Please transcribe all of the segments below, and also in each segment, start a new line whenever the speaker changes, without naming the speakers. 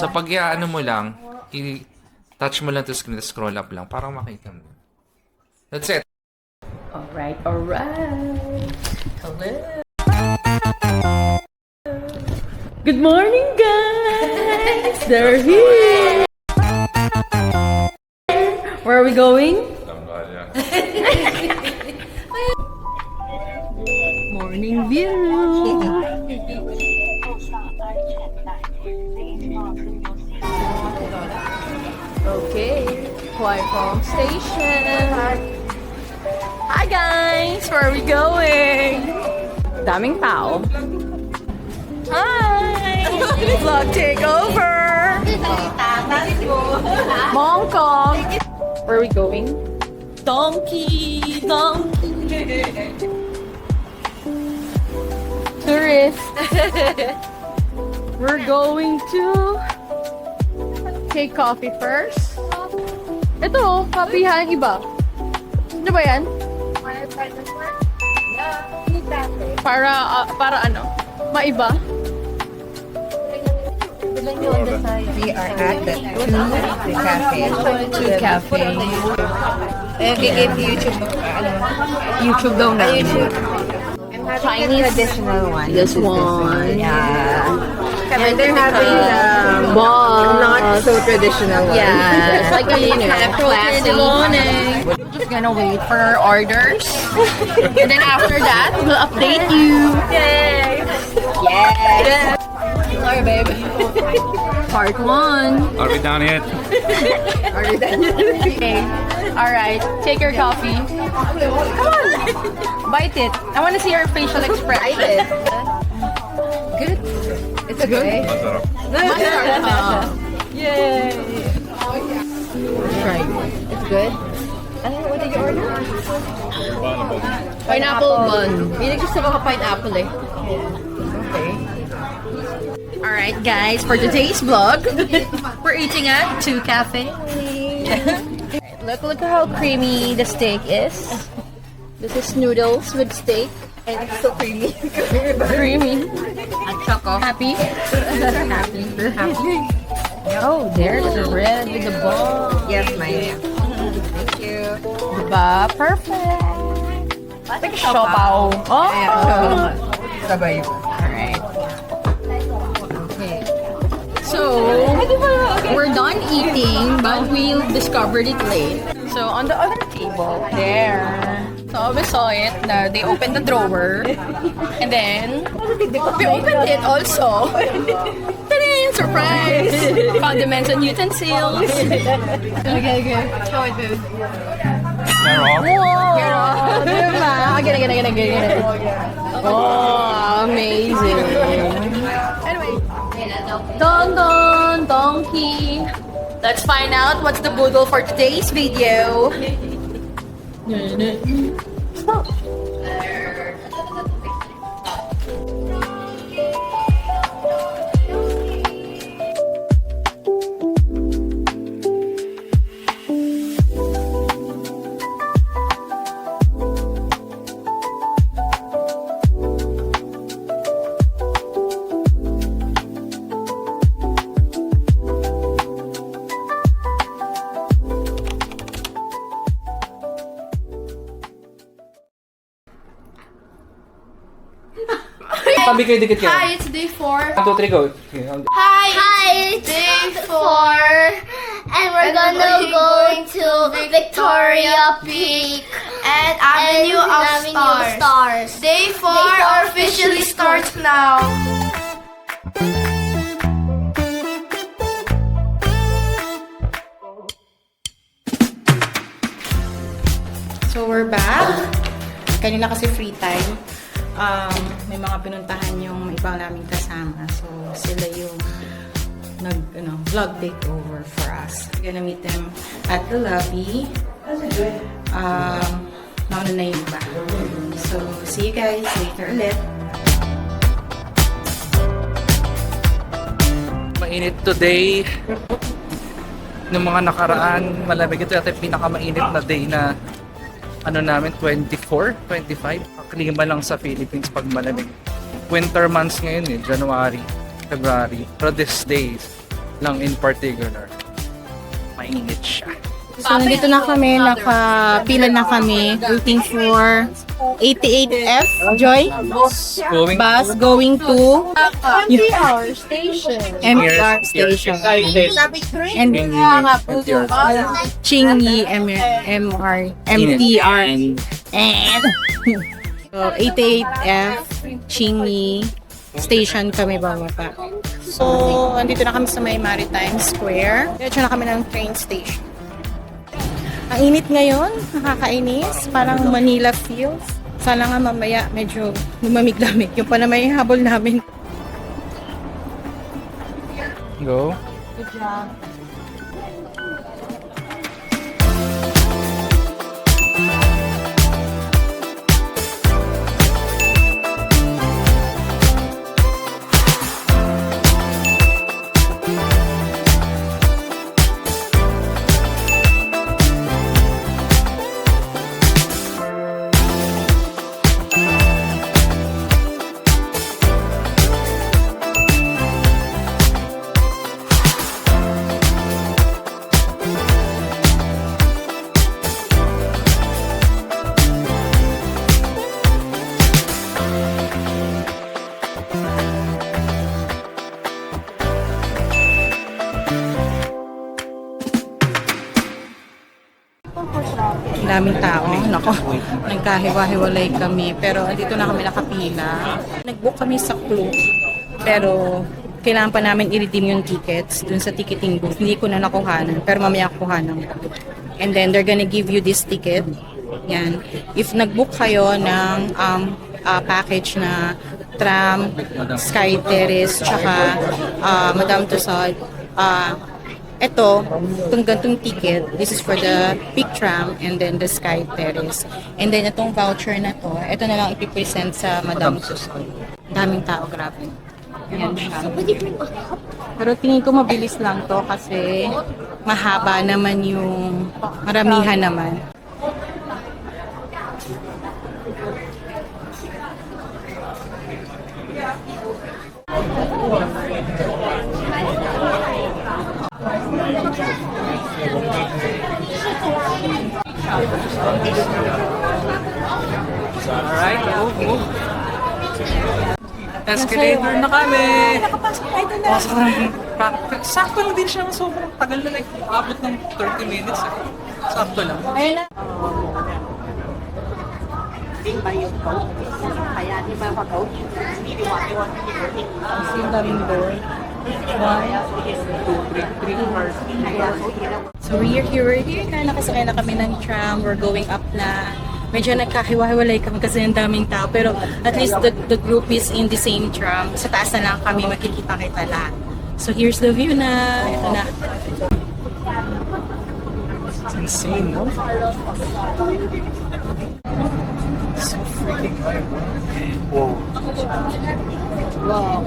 So pag ano mo lang, i-touch mo lang to screen, scroll up lang, para makita mo. That's it.
Alright, alright. Hello. Good morning, guys! They're here! Where are we going? Morning view! Okay, Huaypong Station. Hi guys! Where are we going? Daming tao. Hi! Vlog takeover! Hong Kong! Where are we going? Donkey! Donkey! Tourist! We're going to take coffee first. Ito, kapihan iba. Ano ba yan? Para ano? Maiba?
We are at the Two Cafe. And we gave YouTube daw na. Chinese traditional one.
This one.
Yeah. And they're having not so traditional one.
Yeah, it's like a kind of classy. We're just gonna wait for our orders. And then after that, we'll update you. Yay!
Yes.
Sorry, babe. Part 1.
Are we done yet?
Okay. Alright, take your coffee. Come on! Bite it. I want to see your facial expression.
Good. It's okay.
Yay!
Try. It's good. What did you order?
Pineapple bun.
Hindi gusto ko pineapple eh. Okay.
Alright guys, for today's vlog, we're eating at Two Cafe. Look how creamy the steak is. This is noodles with steak.
And it's so creamy.
Creamy. At choco. Happy? Happy. Happy. Oh, there's the bread with the ball.
Yes, ma'am. Thank you.
Diba? Perfect. Like siopaw. Oh!
Sabay.
Alright. Okay. So, we're done eating, but we discovered it late. So, on the other table, there. So, we saw it, na they opened the drawer. And then, we opened it also. Ta-da! Surprise! Condiments and utensils. Okay. Show it, dude. Whoa! Diba? Again. Oh, amazing. Anyway. Don donkey. Let's find out what's the boodle for today's video. Stop.
Tabi kayo, dikit kayo.
Hi, it's day 4.
1, 2, 3, go. Okay,
Hi, it's day 4. And we're going to Victoria Peak and Avenue of Stars. Day 4 officially starts now.
So we're back. Kanina kasi free time. May mga pinuntahan yung ibang naming kasama. So sila yung vlog takeover for us. We're gonna meet them at the lobby. Mauna na yung iba. So see you guys later ulit.
Mainit today. Nung mga nakaraan, malamig. Ito yata yung pinakamainit na day na namin, 24, 25. Klima lang sa Philippines pag malamig. Winter months ngayon January, February. Pero these days, lang in particular. Mainit siya.
So, nandito na kami, nakapila na kami, waiting for 88F, Joy,
Going
bus going to
MTR station.
MTR station. And Chingy MTR. And so, 88F Chingy station kami bababa. So, andito na kami sa may Maritime Square. Diretso na kami ng train station. Ang init ngayon, nakakainis. Parang Manila feels. Sana nga mamaya medyo lumamig-lamig. Yung pa na may habol namin.
Go.
Good job. Daming tao. Nako, nagkahiwa-hiwalay kami. Pero andito na kami nakapila. Nag-book kami sa Klook. Pero kailangan pa namin i-redeem yung tickets dun sa ticketing booth. Hindi ko na nakuhanan. Pero mamaya kuhanan ko. And then they're gonna give you this ticket. Yan. If nag-book kayo ng package na tram, Sky Terrace, tsaka Madame Tussauds, itong gantong ticket, this is for the peak tram and then the Sky Terrace. And then itong voucher na to, ito na lang ipipresent sa Madame Tussauds. Daming tao, grabe. Yan siya. Pero tingin ko mabilis lang to kasi mahaba naman yung maramihan naman.
Alright, move. Escalator na kami!
Nakapasok tayo na.
Pasok na. Sakto lang din siya. Sobrang tagal na, like, abot ng 30 minutes. Sakto lang.
Ayun na. Kasi daming door. 1, 2, 3 cars. So we're here na, nakasakay na kami ng tram. We're going up na. Medyo nagkahiwa-hiwalay kami kasi ang daming tao. Pero at least the group is in the same tram. Sa taas na lang kami makikita-kita lahat. So here's the view na. Ito na.
It's insane, no? So freaking high, bro. Whoa.
Wow.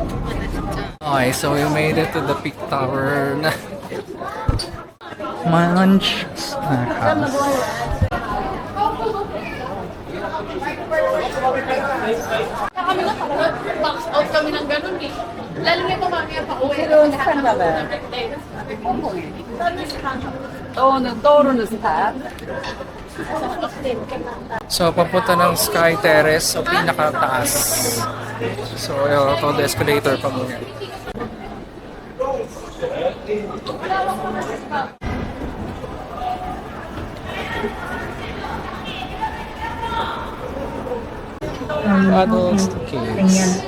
Okay, so we made it to the peak tower na Munch Snack House.
Kami na box out kami ng ganun eh. Lalo na ito mamaya pa uwi.
Pero saan ba ba? Oo, nagtoro na sa
So, papunta ng Sky Terrace, so pinakataas. So, ito the escalator pa muna. Adults to kids.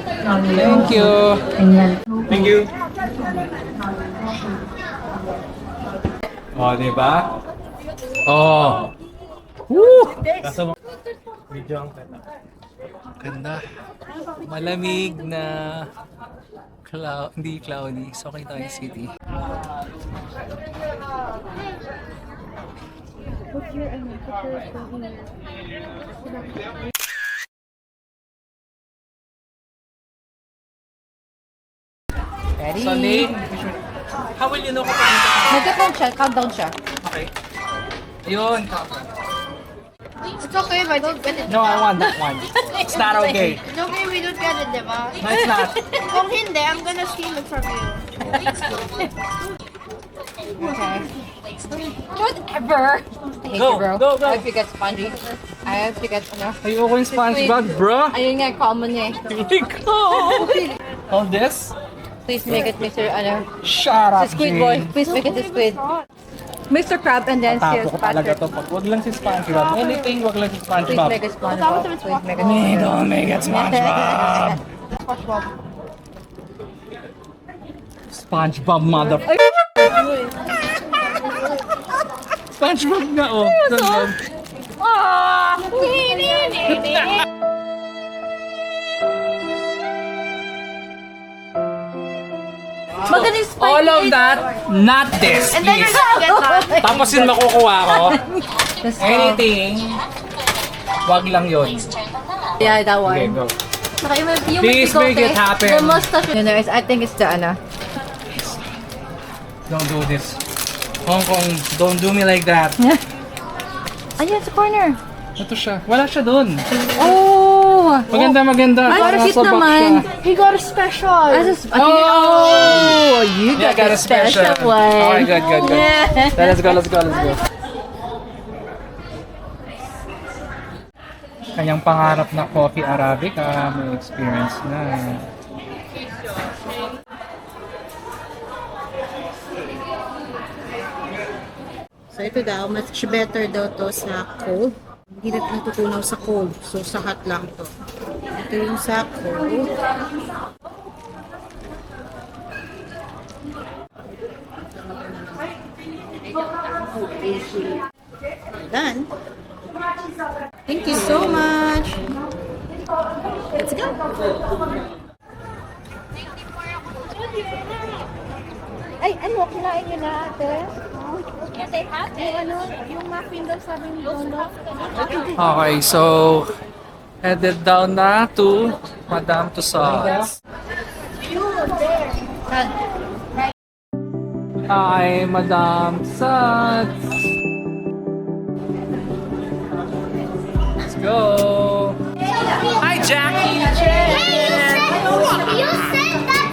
Thank you. Thank you. Oh, di ba? Oh. Woo! Ganda. Malamig na hindi cloudy. So, kita yung city.
Ready?
So, Nate, how will you know kung paano ka?
Mag-count siya, countdown siya.
Okay. Yun.
It's okay if I don't get it.
No, I want that one. It's not okay.
It's okay if we don't get it, diba?
No, it's not.
Kung hindi, I'm gonna steal it from you.
Whatever. Thank you, bro.
Go, go.
I have to get spongy. I have to get,
Ayoko yung SpongeBob, bro.
ayun nga, common eh.
All this?
Please make it Mr.
Shut up,
Squid boy. Please make it the squid. Mr. Crab and then
Tapo
Sir
ko talaga
Patrick.
to. Wag lang si SpongeBob. Anything, wag lang si
Please
SpongeBob.
make it SpongeBob. Please make it
Hey, don't make it SpongeBob. SpongeBob, mother... SpongeBob nga, oh. SpongeBob.
Magaling spike.
All of that, not this,
And then you're
please.
gonna get that.
Tapos yung makukuha ko, anything, wag lang yun.
Yeah, that
Okay,
one.
go.
Saka yung
Please make it happen.
The mustache. You know, I think it's the
Don't do this. Hong Kong, don't do me like that.
Ayun, sa corner.
Ito siya. Wala siya dun.
Oh!
Maganda, maganda.
Ay,
Para
cute
sa box
naman.
siya.
He got a special.
Oh! You
Yeah,
got a special one.
Okay, good, good, good.
Yeah.
Let's go, let's go, let's go. Kanyang pangarap na coffee Arabica, may experience na.
So ito daw, much better daw to sa cold. Hindi na natutunaw sa cold. So sa hot lang to. Ito yung sa cold. Done. Thank you so much. Let's go.
Ay, ano, kinain niyo na, ate? Yung ano, yung muffin daw sabi ni Lolo.
Okay, so headed down na to Madame Tussauds. Hi, Madame Tussauds. Let's go. Hi, Jackie.
You said that.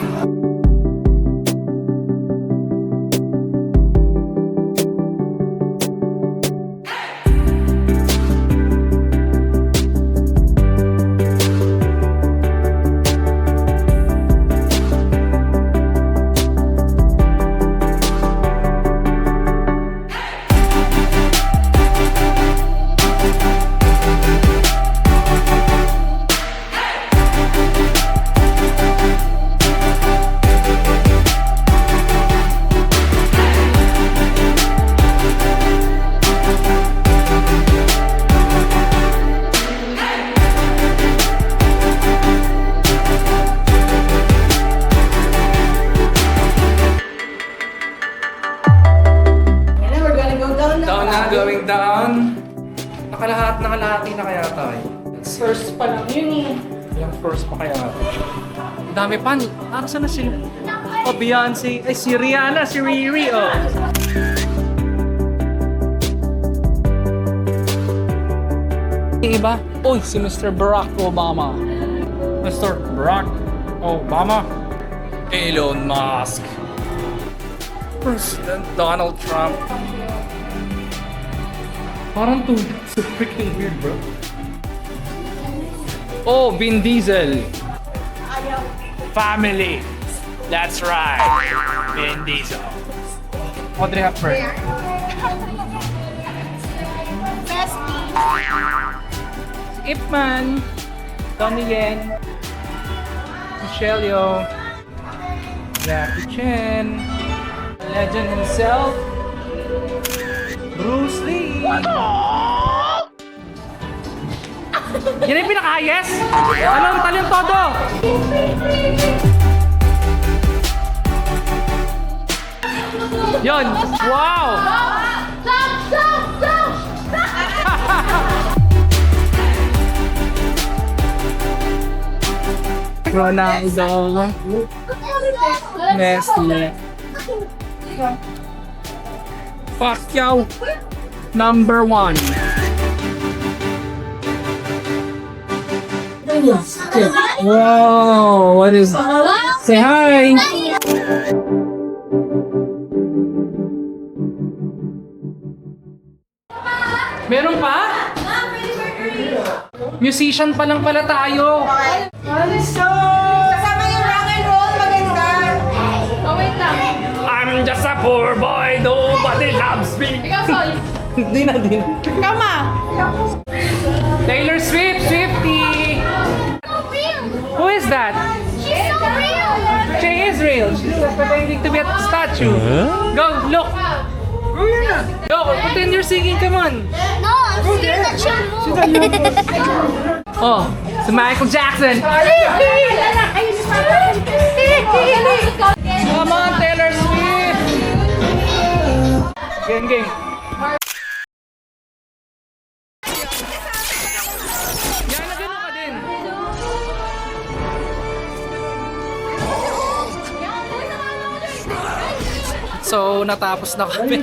Down na, going down. Nakalahati na kaya tayo.
First pa lang yun eh.
Yung first pa kaya natin. Ang dami pa. Saan na si... Oh, Beyonce. Ay, si Rihanna, si Riri, oh. Yung iba? Uy, si Mr. Barack Obama. Mr. Barack Obama. Elon Musk. President Donald Trump. Parang too freaking weird, bro. Oh, Vin Diesel. Family. That's right. Vin Diesel. Audrey Hepburn. Ip Man. Donnie Yen. Michelle Yeoh. Jackie Chan. Legend himself. Bruce Lee. Yan yung pinaka-highest? Anong talent todo? Yun! Wow! Ronaldo. Messi. Pacquiao. Number 1. Whoa, what is... Say hi! Meron pa? Musician pa lang pala tayo.
Kasama yung rock and roll, maganda.
Oh, wait lang.
I'm just a poor boy, nobody loves me.
Ikaw, Sol.
Hindi na din.
Kama.
Taylor Swift, Swiftie. Who is that?
She's so real!
She is real. She's pretending to be a statue. Go, look. Go, pretend you're singing. Come on.
No, I'm scared that she'll move.
Oh, si Michael Jackson. Come on, Taylor Swift. Game, game. Yan na ganun ka din. So, natapos na kami.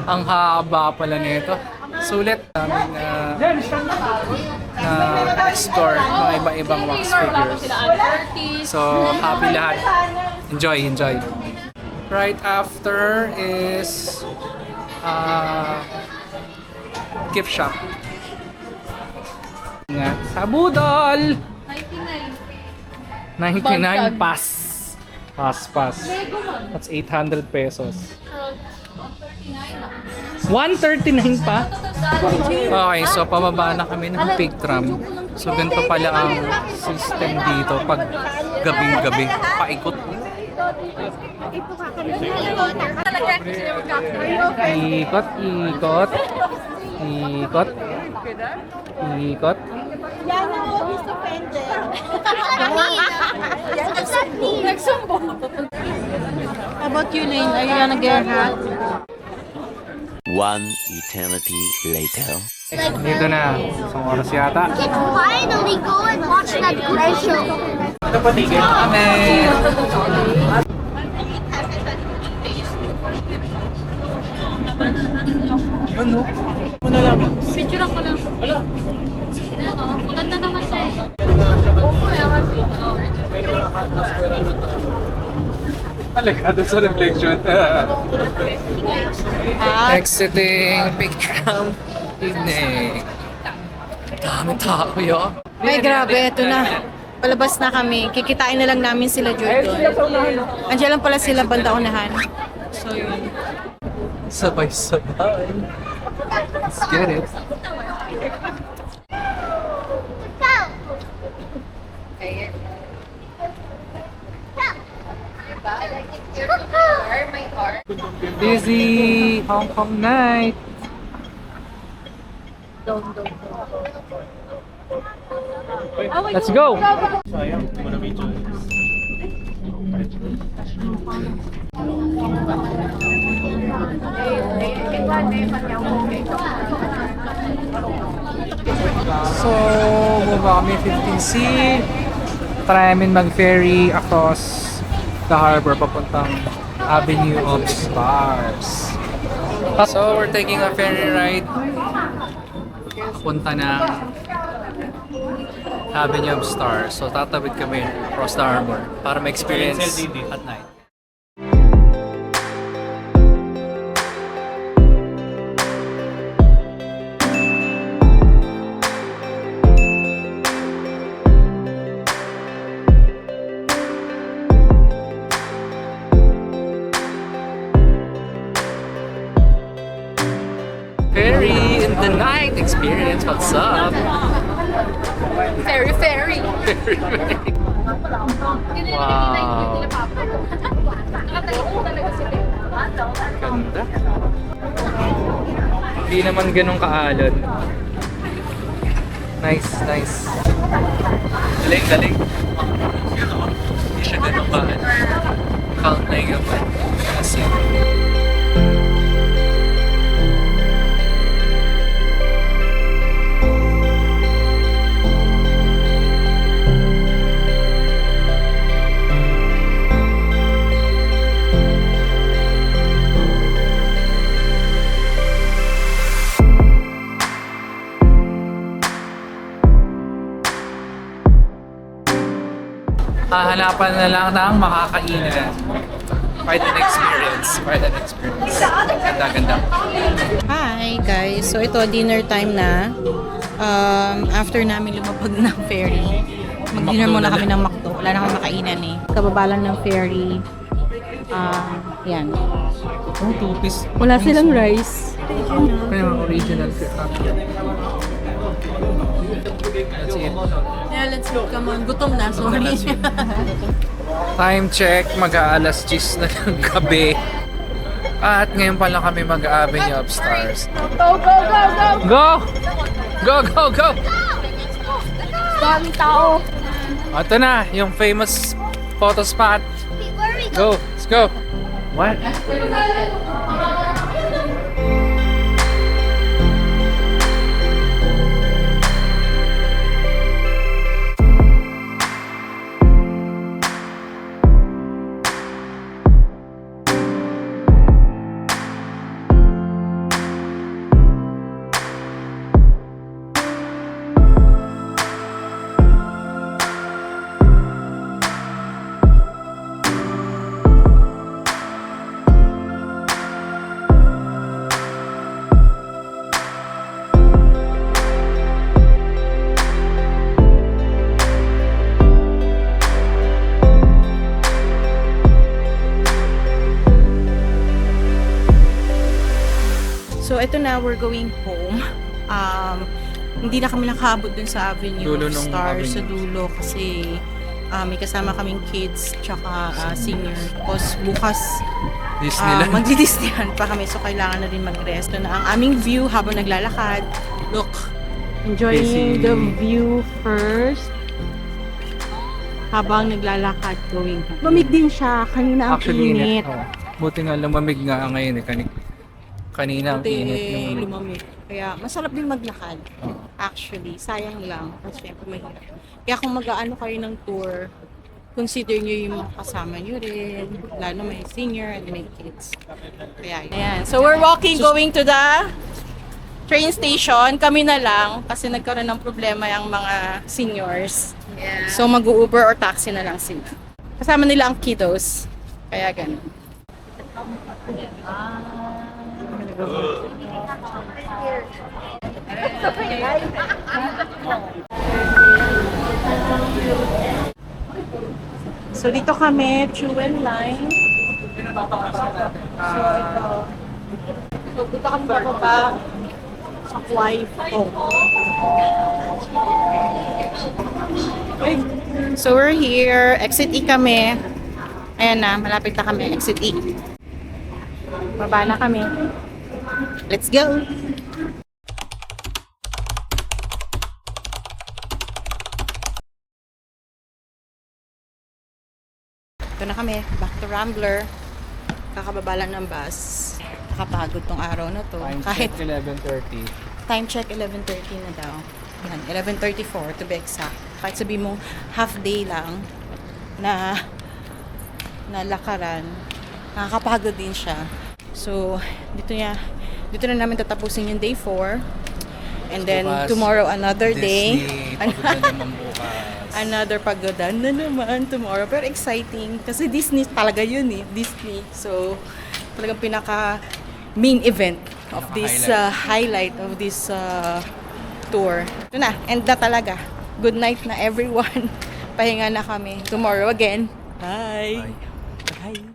Ang haba pala nito. Sulit namin na explore mga iba-ibang wax figures. So, happy lahat. Enjoy, enjoy. Right after is gift shop. Nga, sa Budol! 99 pass. Pass. That's 800 pesos. 139 pa? Okay, so pababa na kami ng pig tram. So ganito pala ang system dito pag gabing-gabi. Paikot. Ikot, ikot. Ikot. Ikot.
How about you, Lane? Are you gonna get her hat?
One eternity later.
Dito na. Isang oras yata.
Can finally go and watch that great show.
Amen!
Picture ko lang. Maganda naman siya.
Alegado sa reflection. Exiting pig tram evening. Dami tao yun.
Ay, grabe, eto na. Palabas na kami. Kikitain na lang namin sila Jordan. Andiyan lang pala sila banda unahan. So, yun.
Sabay-sabay. Let's get it. Busy Hong Kong night. Let's go. So, baba kami 15C. Try namin mag-ferry across the harbor papuntang Avenue of Stars. So, we're taking a ferry ride punta ng Avenue of Stars. So, tatawid kami across the harbor para ma-experience at night. Ferry in the night experience. What's up?
Fairy.
Wow. Ganda. Hindi naman ganun kaalon. Nice. Galing. Hindi siya ganun kaalon. Count na yung kasi. Hahanapan na lang ng makakainan. Quite an experience. Ganda.
Hi, guys. So ito, dinner time na. After namin lumapag ng ferry, mag-dinner
McDo
muna
na
kami ng McDo. Wala na kami makainan eh. Kababalan ng ferry. Yan.
Oh, 2-piece.
Wala silang rice.
Kaya mga original. That's it.
Yeah, let's go. Come on. Gutom na. Sorry.
Time check, mag-aalas 10 na ng gabi. At ngayon pa lang kami mag-Avenue of Stars.
Go, go, go, go!
Go! Go, go, go!
Daming tao.
Ito na, yung famous photo spot.
Where we go?
Go, let's go! What?
So, ito na, we're going home. Hindi na kami nakaabot dun sa Avenue
Dulo
of
nung
Stars, sa
avenue.
dulo, kasi may kasama kaming kids, tsaka senior. Tapos bukas,
Disneyland.
magdi-Disneyland pa kami, so kailangan na rin mag-rest. Ito na ang aming view habang naglalakad. Look, enjoying
Busy.
the view first habang naglalakad going home. Mamig din siya, kanina ang
Actually,
init.
Oh. Buti nga lumamig nga ngayon eh. Kanina ang
Buti
init
eh,
yung
lumamig. Kaya masarap din maglakad.
Oh.
Actually, sayang lang. Kasi syempre mahirap. Kaya kung mag-aano kayo ng tour, consider nyo yung mga kasama nyo rin. Lalo may senior and may kids. Kaya yun. Ayan. So we're walking going to the train station. Kami na lang kasi nagkaroon ng problema yung mga seniors. So mag-Uber or taxi na lang sila. Kasama nila ang kiddos. Kaya ganun. So dito kami, Jewel Line. So ito. So dito kami bababa sa Kwai Po. So we're here, exit E kami. Ayan na, malapit na kami, exit E. Baba na kami. Let's go! Ito na kami, back to Rambler. Kakababa lang ng bus. Nakapagod tong araw na to.
Kahit
Kahit
11:30.
time check 11:30 na daw. Yan, 11:34 to be exact. Kahit sabi mo half day lang na lakaran, nakakapagod din siya. So, dito na namin tatapusin yung day 4. And then
Bukas,
tomorrow another day.
Disney, pagod na naman bukas.
Another pagodan na naman tomorrow. Pero exciting. Kasi Disney talaga yun eh. Disney. So, talagang pinaka main event of this highlight of this tour. Ito na. End na talaga. Good night na everyone. Pahinga na kami. Tomorrow again. Bye.
Bye.
Bye.